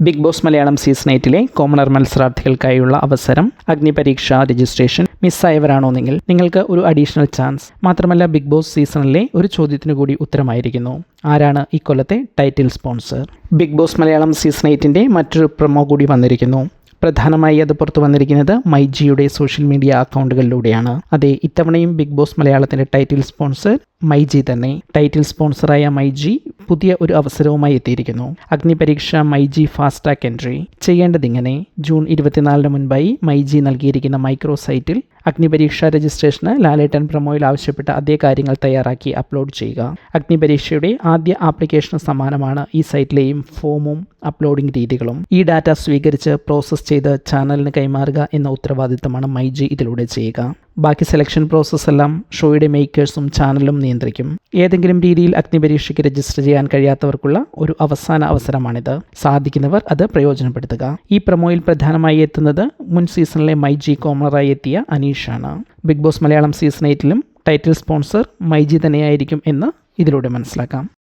Big Boss Malayalam season 8 commoner മത്സരാർത്ഥികൾക്കായുള്ള അവസരം, Agnipariksha registration മിസ്സായവരാണോന്നെങ്കിൽ നിങ്ങൾക്ക് ഒരു അഡീഷണൽ ചാൻസ്. മാത്രമല്ല, ബിഗ് ബോസ് സീസണിലെ ഒരു ചോദ്യത്തിനു കൂടി ഉത്തരമായിരിക്കുന്നു. ആരാണ് ഇക്കൊല്ലത്തെ title sponsor? Bigg Boss Malayalam season 8 മറ്റൊരു പ്രൊമോ കൂടി വന്നിരിക്കുന്നു. പ്രധാനമായി അത് പുറത്തു വന്നിരിക്കുന്നത് മൈജിയുടെ സോഷ്യൽ മീഡിയ അക്കൗണ്ടുകളിലൂടെയാണ്. അതെ, ഇത്തവണയും ബിഗ് ബോസ് മലയാളത്തിൻ്റെ ടൈറ്റിൽ സ്പോൺസർ മൈജി തന്നെ. ടൈറ്റിൽ സ്പോൺസറായ മൈജി പുതിയ ഒരു അവസരവുമായി എത്തിയിരിക്കുന്നു. അഗ്നിപരീക്ഷ മൈജി ഫാസ്ടാഗ് എൻട്രി. ചെയ്യേണ്ടതിങ്ങനെ: ജൂൺ 24 മുൻപായി മൈജി നൽകിയിരിക്കുന്ന മൈക്രോ സൈറ്റിൽ അഗ്നിപരീക്ഷ രജിസ്ട്രേഷന് ലാലേട്ടൻ പ്രൊമോയിൽ ആവശ്യപ്പെട്ട അതേ കാര്യങ്ങൾ തയ്യാറാക്കി അപ്ലോഡ് ചെയ്യുക. അഗ്നിപരീക്ഷയുടെ ആദ്യ ആപ്ലിക്കേഷന് സമാനമാണ് ഈ സൈറ്റിലെയും ഫോമും അപ്ലോഡിംഗ് രീതികളും. ഈ ഡാറ്റ സ്വീകരിച്ച് പ്രോസസ്സ് ചെയ്ത് ചാനലിന് കൈമാറുക എന്ന ഉത്തരവാദിത്തമാണ് മൈജി ഇതിലൂടെ ചെയ്യുക. ബാക്കി സെലക്ഷൻ പ്രോസസ്സ് എല്ലാം ഷോയുടെ മേക്കേഴ്സും ചാനലും നിയന്ത്രിക്കും. ഏതെങ്കിലും രീതിയിൽ അഗ്നിപരീക്ഷയ്ക്ക് രജിസ്റ്റർ ചെയ്യാൻ കഴിയാത്തവർക്കുള്ള ഒരു അവസാന അവസരമാണിത്. സാധിക്കുന്നവർ അത് പ്രയോജനപ്പെടുത്തുക. ഈ പ്രൊമോയിൽ പ്രധാനമായി എത്തുന്നത് മുൻ സീസണിലെ മൈജി കോമണറായി എത്തിയ അനീഷാണ്. Bigg Boss Malayalam season 8 title sponsor myG തന്നെയായിരിക്കും എന്ന് ഇതിലൂടെ മനസ്സിലാക്കാം.